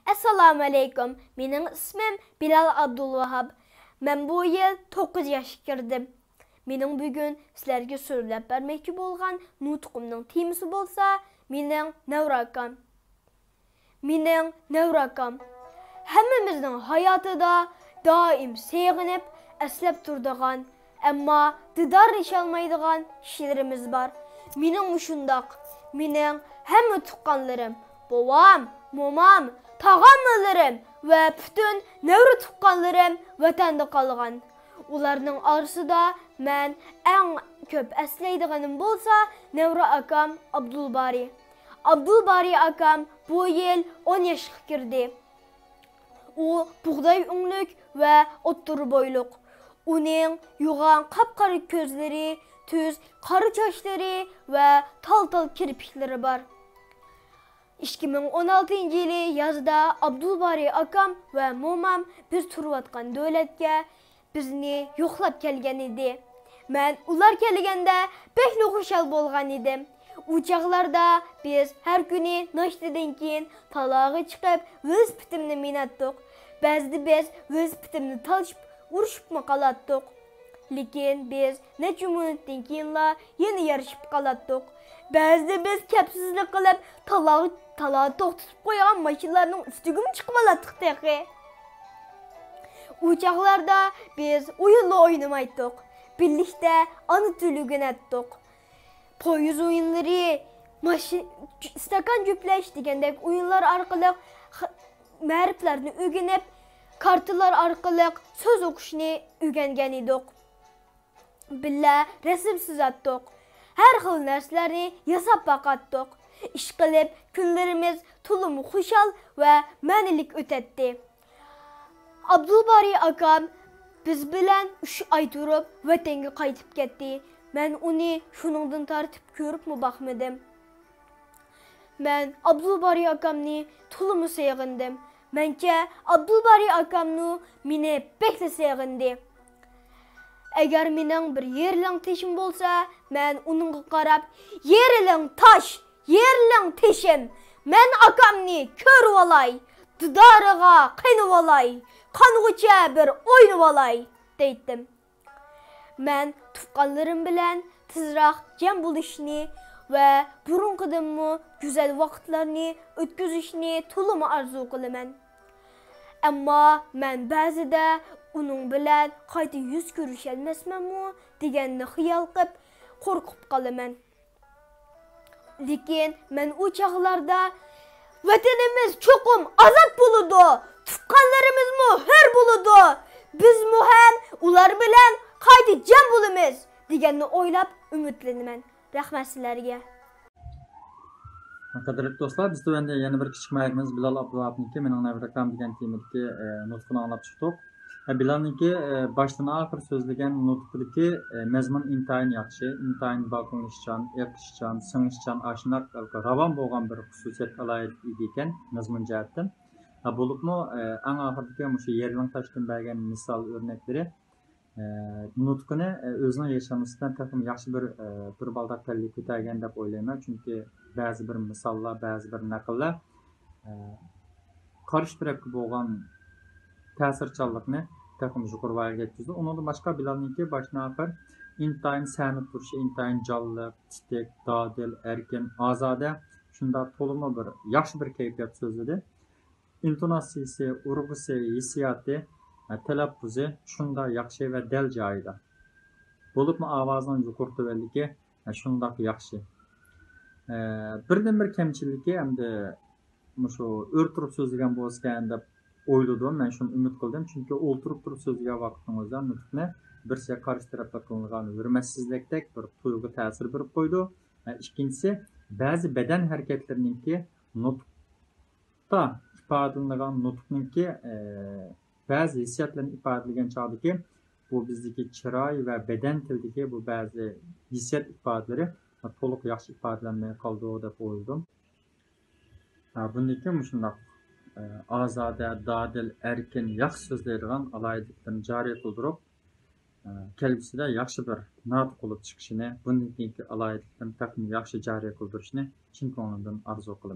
Assalamu alaikum. Mening ismim Bilal Abdulvahab. Men bu yıl 9 yaşa kirdim. Mening bugun sizlarga so'zlab bermoqchi bo'lgan nutqimning temasi bo'lsa, mening Nevrakam. Mening Nevrakam. Hammamizning hayotida doim sevginib, eslab turadigan, ammo didorlasholmaydigan ishlarimiz bor. Mening shundoq. Mening hamma tuqqanlarim, bovam, momam, tağamlarım ve bütün nevri tuqqanlarım vatanda qolgan. Ularning orasida men eng ko'p eslaydiganim bo'lsa, nevri akam Abdulbari. Abdulbari akam bu yil 10 yoshga kirdi. U buğday unlik ve o'ttir boyliq. Uning yo'g'on qapqara ko'zlari, tuz qora sochlari ve tal-tal kirpiklari bor. 2016 yılı yazda Abdulbari akam ve momam biz turvatgan devletke bizni yo'qlab kelgan edi. Men ular kelganda bekli xushal bo'lgan edim. U chaqlarda biz har kuni noshtadan keyin talog'i chiqib velosipedimni minatdik. Ba'zida biz velosipedimni talishib urishibmi qolatdik. Lekin biz necha minutdan keyinla yana yarışib qolatdik. Ba'zida biz kapsizlik qilib talog'i to'xtatib qo'ygan mashinalarning ustiga chiqib olatdik teqi. U chaqlarda biz o'yinlar o'ynamaydik. Birlikda ana tili o'rganatdik. Poyuz o'yinlari, stakan juplash degandek o'yinlar orqali ma'riflarni o'rganib, kartalar orqali so'z o'qishni o'rgangan edik. Billa rasm chizatdik. Her xil narsalarni yasab baqatdik. İş qilib kunlarimiz to'liq xushal ve ma'nilik o'tadi. Abdulbari akam biz bilan 3 oy turib vatanga qaytib ketdi. Men uni shuningdan tartib ko'ribmi baxmadim. Men Abdulbari akamni to'liq sevgandim. Mencha Abdulbari akamni meni bekla sevgandi. Eğer mening bir yerlang teshim bo'lsa, men uningga qarab, "Yerlang tash, yerlang teshim. Men akamni ko'rib olay, didoriga qinib olay, qong'icha bir o'ynab olay" deydim. Men tuqqanlarim bilan tezroq jam bo'lishni va burunqidimmi go'zal vaqtlarni o'tkazishni to'liq arzu qilaman. Ammo men ba'zida uning bilan qayta yuz ko'risholmasmanmi deganni xiyol qilib qo'rqib qolaman. Lekin men u chaqlarda vatanimiz cho'qim ozod bo'ladi, tuqqanlarimizmi hur bo'ladi, bizmi ham ular bilan qayta jam bo'lamiz deganni o'ylab umidlanaman. Rahmat sizlarga. Qadrli do'stlar, biz endi yana bir kichik mayimiz Bilal Abdulvahabniki mening Nevrakam degan temadagi nutqini anglab chiqdik. Bilalniki başdan axir so'zlagan nutqidagi mazmun intayin yaxshi, intayin balkonlashchan, eqishchan, singishchan, ashunaq ravon bo'lgan bir xususiyat alaylik edi ekan mazmun jihatdan. Bo'libmi eng oxirdagi o'sha yerlang tashdan bergan misol o'rnaklari nutqini o'zining yashamasdan taxmin yaxshi bir baldaq tallik ko'targan deb o'ylayman. Chunki ba'zi bir misollar, ba'zi bir naqllar qarshi tarafga bo'lgan ta'sirchanlikni taxmin yuqoriga yetkazdi. Undan boshqa Bilalniki başdan axir intayin sanib turishi, intayin jonliq, titik, dodil, erkin, ozoda, shunda to'liq bir yaxshi bir kayfiyat so'zladi. Intonatsiyasi, urg'usi, hissiyoti, talaffuzi shunda yaxshi va dal joyida. Bo'libmi ovozining yuqori tubanligi shundoq yaxshi. Birdan bir kamchiligi hamda shu o'rtirib so'zlagan bo'lsa deb o'yladim. Men shuni umid qildim. Chunki o'ltirib turib so'zlagan vaqtimizda nutqni birsi qarshi tarafga qilingan hurmatsizlikdek bir tuyg'u ta'sir berib qo'ydi. Ikkinchisi, ba'zi badan harakatlarininki nutqda ifodalangan nutqninki ba'zi hissiyotlarni ifodalagan chog'dagi bu bizdagi chiroy va badan tilidagi bu ba'zi hissiyot ifodalari to'liq yaxshi ifodalanmay qoldi deb o'yladim. Buniki shundoq ozoda, dodil, erkin, yaxshi so'zlaydigan alayliklarni joriy qildirib, kelgusida yaxshi bir nutq bo'lib chiqishini, bundan keyingi alayliklarni yaxshi joriy qildirishni chin ko'nglimdan orzu qilaman.